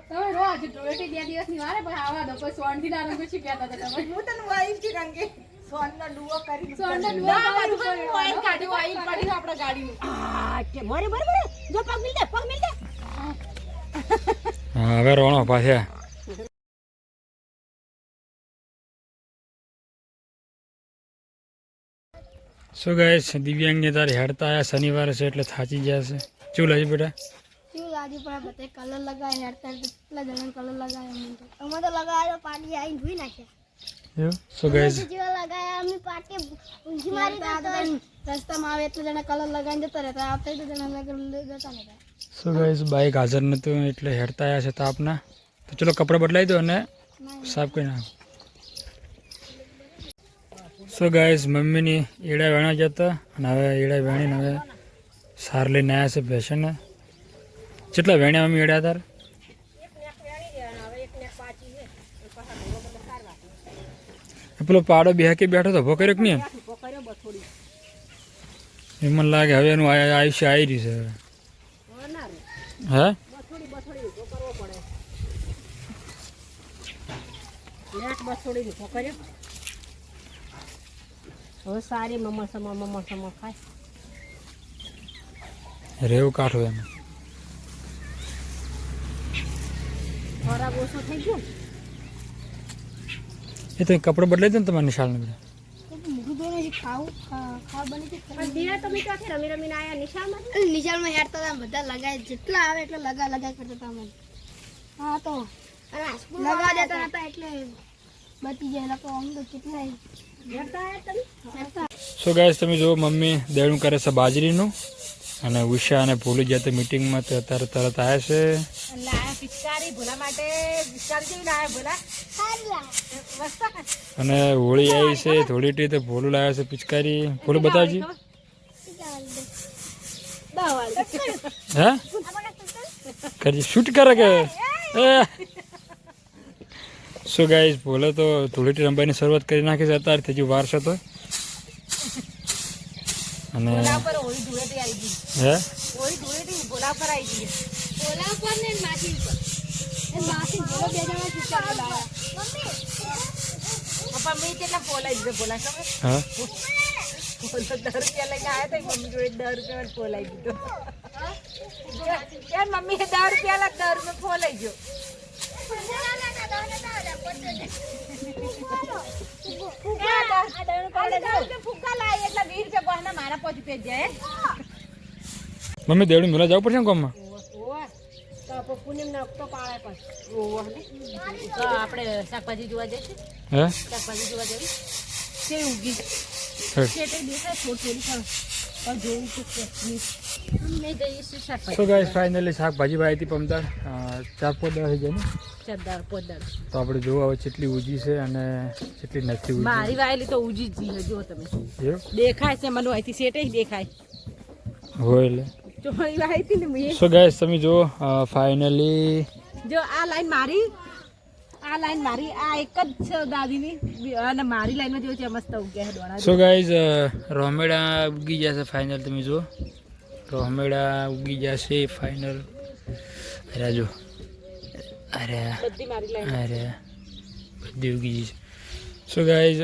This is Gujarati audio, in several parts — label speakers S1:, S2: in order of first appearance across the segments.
S1: તમે રોજ ધૂળેટી 2 દિવસની વારે પણ આવા દો કોઈ સોનથી દારૂ પછી કહેતા હતા તમે
S2: હું તને વાઈફ થી રંગે સોનનો ડુઓ કરી
S1: સોનનો ડુઓ કરી ઓઇલ કાઢી ઓઇલ પડી આપણા ગાડીનું
S2: કે મોરે મોરે જો પગ મિલ દે
S3: હા હવે રોણો પાછા શું ગાઈસ દિવ્યાંગને તારી હેડતા આયા શનિવારે છે એટલે થાચી ગયા છે શું લાગે બેટા
S4: શું લાગે પણ બધે કલર લગાય હેડતા કેટલા જણા કલર લગાયા અમે તો લગાવ્યો પાણી આવીને ધોઈ નાખ્યા
S3: એવું શું ગાઈસ
S4: જેવા લગાયા અમે પાટી ઊંઘી મારી તો રસ્તામાં આવે એટલે જણા કલર લગાવીને જતા રહેતા આવતા તો જણા જતા રહેતા
S3: શું ગાઈસ બાઈક હાજર નતું એટલે હેડતા આયા છે તાપના તો ચલો કપડાં બદલાઈ દો અને સાફ કરી નાખો સો ગાઈસ મમ્મીની એડા વેણા જતા અને હવે એડા વેણીને હવે સાર લઈને આવ્યા છે ભેંસને કેટલા વેણ્યા મમ્મી એડા તાર પેલો પાડો બેહકી બેઠો તો ભો કર્યો કે નહીં એમ મને લાગે હવે એનું આયુષ્ય આવી રહ્યું છે હે
S2: હવે સારી મમ્મા સમા ખાય
S3: રેવું કાઠું એમ
S2: ખોરાક ઓછો થઈ ગયો
S3: એ તો કપડો બદલાઈ દો ને તમારે નિશાળને બધા
S4: નિશાળમાં હેડતા હતા બધા લગાય જેટલા આવે એટલે લગાય કરતા હતા અમે હા તો લગા દેતા હતા એટલે બચી જાય લોકો આમ તો કેટલા
S3: સો ગાઈસ તમે જુઓ મમ્મી દેણું કરે છે બાજરીનું અને ઉષા અને ભૂલી જાય તો મિટિંગમાં તો અત્યારે તરત આવ્યા છે
S2: પિચકારી ભૂલા માટે પિચકારી જેવી લાવે ભૂલા
S3: અને હોળી આવી છે થોડી તો ભોલું લાવ્યા છે પિચકારી ભોલું બતાવજી હે કરજી શૂટ કરે કે સો ગાઈસ ભોલે તો ધૂળેટી રમવાની શરૂઆત કરી નાખી છે અત્યારથી હજુ વાર છે તો અને હે
S2: પપ્પા મેં કેટલા ફોલાઈ દીધો બોલા ખબર
S3: હા
S2: 10 રૂપિયા લઈને આવ્યા તો મમ્મી જોડે 10 રૂપિયા ફોલાઈ દીધો યાર મમ્મી 10 રૂપિયા લા 10 રૂપિયા ફોલાઈ ગયો
S3: મમ્મી દેવડી મેળા જવું પડશે ને ગામમાં
S2: આપણે શાકભાજી જોવા જઈશું
S3: હે
S2: શાકભાજી જોવા જઈએ છે ઉગી
S3: તો ગાઈસ ફાઇનલી શાકભાજી ભાઈ હતી પમદાર 4-5 થઈ જાય ને તો આપણે જોવા હવે કેટલી ઉજી છે અને કેટલી નથી ઉજી
S2: મારી વાયેલી તો ઉજી જ છે જો તમે
S3: એવું
S2: દેખાય છે મને અહીંથી સેટે દેખાય
S3: હોય એટલે
S2: ચોળી વાયેલી ને મેં
S3: સો ગાઈસ તમે જો ફાઇનલી
S2: જો આ લાઈન મારી આ એક જ છે દાદીની અને મારી લાઈનમાં જેવું છે મસ્ત ઉગ્યા છે દોણા
S3: સો ગાઈસ રોમેડા ઉગી જશે ફાઇનલ તમે જો રોમેડા ઉગી જશે ફાઇનલ અરે જો અરે
S2: બધી મારી લાઈન
S3: અરે બધી ઉગી જશે સો ગાઈસ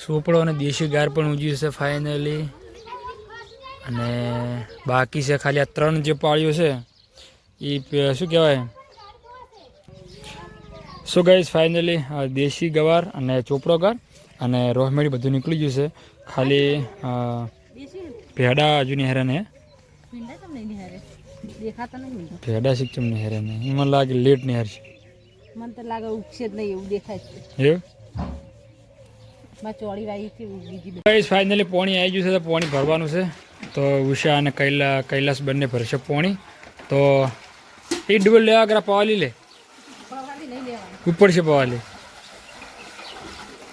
S3: સોપડો અને દેશી ગાર પણ ઉગ્યું છે ફાઇનલી અને બાકી છે ખાલી આ 3 જે પાળીઓ છે એ શું કહેવાય સો ગાઈસ ફાઇનલી દેશી ગવાર અને ચોપડો ગાર અને રોહમેડી બધું નીકળી ગયું છે ખાલી ભેડા હજુ નહીં હેરાન હે ભેડા શીખચમ નહીં હેરાન મને લાગે લેટ નહીં હારશે
S2: મને તો લાગે ઉગશે જ નહીં એવું દેખાય છે
S3: એવું
S2: ચોળી વાળી ઉગી
S3: ગાઈસ ફાઇનલી પાણી આવી ગયું છે તો પાણી ભરવાનું છે તો ઉષા અને કૈલાસ બંને ભરશે પાણી તો એ ડબલ લેવા કરા પવાલી લે ઉપર છે પવાલી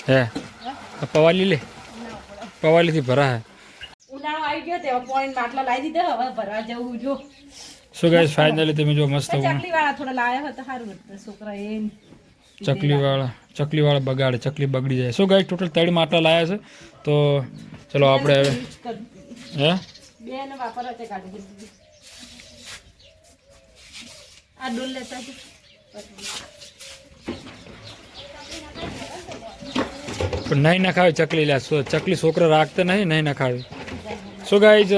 S3: હે પવાલી લે પવાલીથી ભરા હે
S2: ઉનાળો આવી ગયો તે પાણી માટલા લાવી દીધો હવે ભરવા જવું જો
S3: સો ગાઈસ ફાઇનલી તમે જો મસ્ત
S2: ચકલી વાળા થોડા લાયા હતા સારું હતું છોકરા એ
S3: ચકલી વાળા બગાડે ચકલી બગડી જાય સો ગાઈસ ટોટલ 3 માટલા લાયા છે તો ચલો આપણે હવે હે
S2: બેને વાપરવા તે કાઢી દીધી આ આ ડોલ લેતા જ
S3: પણ નહીં ના ખાવી ચકલી લે ચકલી છોકરા રાખતા નહીં ના ખાવી. સો ગાઈઝ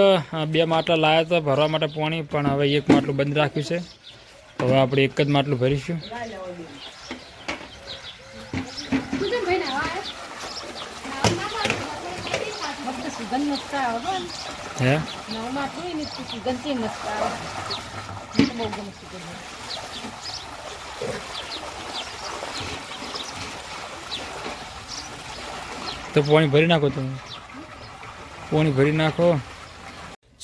S3: 2 માટલા લાવ્યા હતા ભરવા માટે પાણી, પણ હવે 1 માટલું બંધ રાખ્યું છે. તો હવે આપણે 1 જ માટલું ભરીશું.
S2: સુગંધ મસ્ત આવે
S3: હે
S2: નવમાં થોડી ને સુગંધ કે મસ્ત આવે. મને તો બહુ ગમે સુગંધ.
S3: તો પાણી ભરી નાખો તમે, પાણી ભરી નાખો.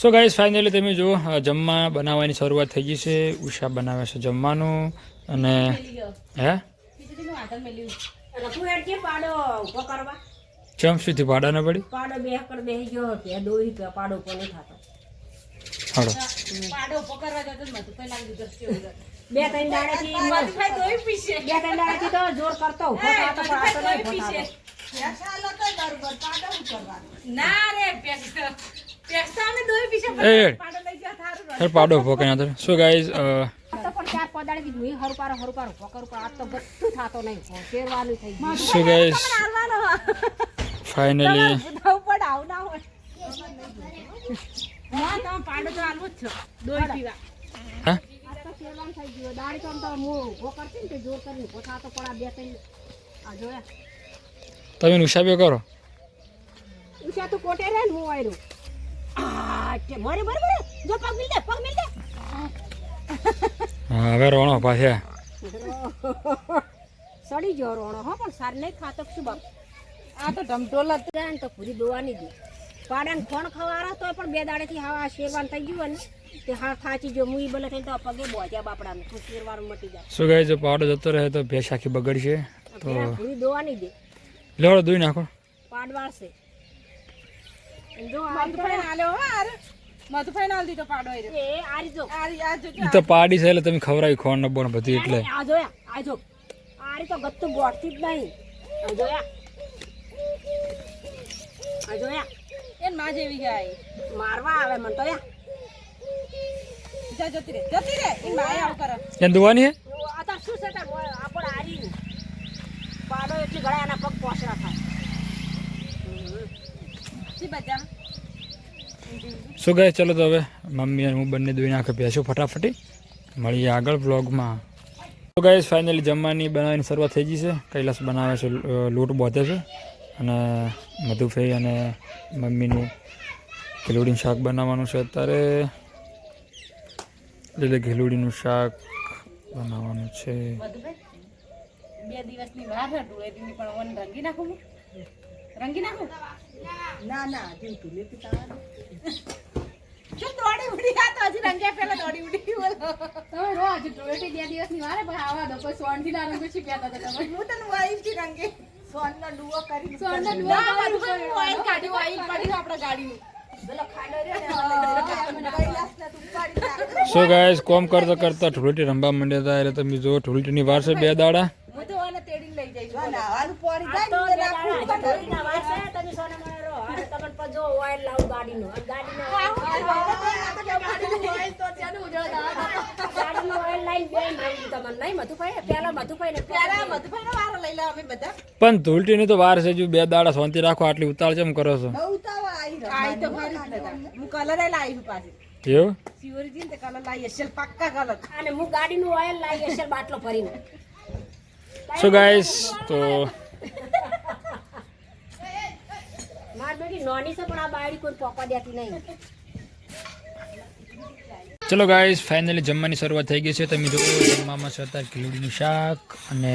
S3: સો ગાઈઝ ફાઇનલી તમે જુઓ જમવા બનાવવાની શરૂઆત થઈ ગઈ છે. ઉષા બનાવે છે જમવાનું. અને હે ચમ સુધી ભાડા ના પડી
S2: પાડો બે કર બેહી ગયો કે દોઈ કે પાડો કોને થાતો
S3: હાડો
S2: પાડો પકડવા જતો ન તો પેલા દીધો છે. 2-3 દાડાથી મધુભાઈ દોઈ પીશે. 2-3 દાડાથી તો જોર કરતો ઉભો થાતો પણ આ તો નહીં પીશે. ના રે પેસાને દોઈ પીશે
S3: એ
S2: પાડો લઈ જા થારું.
S3: સર પાડો ભોકે ના. સો ગાઈઝ
S2: આ તો પણ 4 પદાડી કીધું એ હરપારો પકડ પર આ તો બધું થાતો નહીં. શેરવાનું થઈ ગયું.
S3: સો ગાઈઝ ફાઇનલી
S2: ઉપર આવ ના હોય ના તો પાડો તો આલવો જ છો દોઈ પીવા.
S3: હા
S2: આ તો શેરવાનું થઈ ગયું. દાડી તો હું ઉભો કરતી ને તે જોર કરીને ઉભો થાતો પણ આ 2-3 આ જોયા
S3: તમે ઉષાબ્યો કરો.
S2: ઉષા તો કોટે રે ને હું આયરો આ કે મોરે જો પગ મિલ દે
S3: હા હવે રોણો પાછા
S2: સડી ગયો રોણો હો પણ સાર નહીં ખાતો શું બાપ. આ તો ઢમઢોલ જ ને તો પૂરી દોવાની દે પાડાને ખોણ ખવારા તો પણ 2 દાડેથી હવા શેરવાન થઈ ગયું ને તે હા થાચી જો મુઈ બલે થઈને તો પગે બોજ્યા બાપડાને તો શેરવાનું મટી જાય.
S3: સો ગાઈઝ જો પાડો જતો રહે તો ભેંસ આખી બગડશે. તો
S2: પૂરી દોવાની દે
S3: લેવડો દોઈ નાખો.
S2: પાડ વાળશે જો મધુભાઈ આલ્યો આર મધુભાઈ નાલ દીધો પાડો એ આરી જો આ જો
S3: એ તો પાડી છે એટલે તમે ખવરાવી ખોણ ન બોન બધી એટલે
S2: આ જોયા આ જો આરી તો ગત્તુ ગોઠતી જ નહીં. આ જોયા એન માં જેવી ગાય મારવા આવે મન તો યા જતી રે એન માય આવ કરે
S3: એ દોવાની હે
S2: આ તો શું છે તાર આપણ આરી પાડો એટલી ગળાના પગ પોસરા થાય. જી બજા
S3: સો ગાઈઝ ચલો તો હવે મમ્મી અને હું બંને દોઈ નાખે ભેંસો ફટાફટી. મળીએ આગળ વ્લોગમાં. તો ગાઈઝ ફાઇનલી જમવાની બનાવવાની શરૂઆત થઈ ગઈ છે. કૈલાસ બનાવે છે લોટ બોધે છે અને મધુભાઈ અને મમ્મીનું ઘેલુડીનું શાક બનાવવાનું છે અત્યારે. એટલે ઘેલુડીનું શાક બનાવવાનું છે.
S2: 2 દિવસની વાર હતું એની પણ વન રંગી નાખું ના જીવતું લેતી તાવાનું જો દોડી ઉડી આ તો હજી રંગ્યા પહેલા દોડી ઉડી બોલો
S1: તમે રોજ ધૂળેટી 2 દિવસની વારે પણ આવા દો કોઈ સોનથી ના રંગો છીપ્યા હતા તમે.
S2: હું તને વાઈફ થી રંગે સોનનો ડુઓ કરી
S1: સોનનો ડુઓ કરી
S2: બધું ઓઇલ કાઢી ઓઇલ પડી આપણે ગાડીનું પેલો ખાડો રે ને કૈલાસને તું ઉપાડી નાખ.
S3: સો ગાઈઝ કોમ કરતા કરતા ઢોલટી રમવા માંડ્યા હતા. એટલે તમે જો ઢોલટીની વાર છે 2 દાડા.
S2: હું તો ઓને તેડીને લઈ જઈશ ના હાલું પોરી જાય ને ઢોલટીના વાર છે તમે સોને મને રહો અને તમને પજો ઓઇલ લાવ ગાડીનું અને ગાડીનું ઓઇલ તો ચાલુ ઉજળા ગાડીનું ઓઇલ લાઈન બેન રહી તમને નહીં મધુભાઈ પેલા મધુભાઈને વારો લઈ લે અમે બધા
S3: પણ ઢોલટીની તો વાર છે. જો 2 દાડા શાંતિ રાખો. આટલી ઉતાળ કેમ કરો છો?
S2: આઈ તો ખરી જ નતા હું કલર લાવી પાછી
S3: એવું
S2: સિયોરીજી ને કલર લાવી એસેલ પાક્કા કલર અને હું ગાડીનું ઓઇલ લાવી એસેલ બાટલો ભરીને.
S3: સો ગાઈઝ તો
S2: માર બેટી નોની છે પણ આ બાયડી કોઈ પોકવા દેતી નહીં.
S3: ચલો ગાઈઝ ફાઇનલી જમવાની શરૂઆત થઈ ગઈ છે. તમે જો જમવામાં છે અત્યારે ઘેલુડીનું શાક અને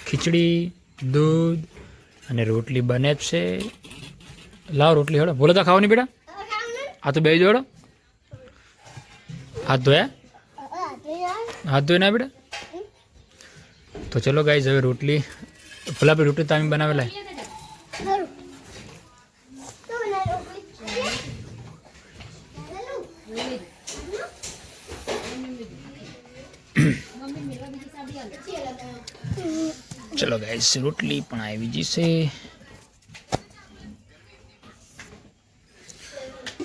S3: ખીચડી દૂધ અને રોટલી બને જ છે. લાવ રોટલી હળો બોલો તો ખાવાની બેટા. આ તો બે જોડો હાથ ધોયા ના બેટા. તો ચલો ગાઈઝ હવે રોટલી ભલા ભાઈ રોટલી તમે બનાવેલા ચલો ગાઈઝ રોટલી પણ આવી જશે.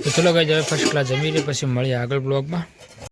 S3: તો ચલો ગાઈઝ હવે ફર્સ્ટ ક્લાસ જમી લે પછી મળીએ આગળ બ્લોગમાં.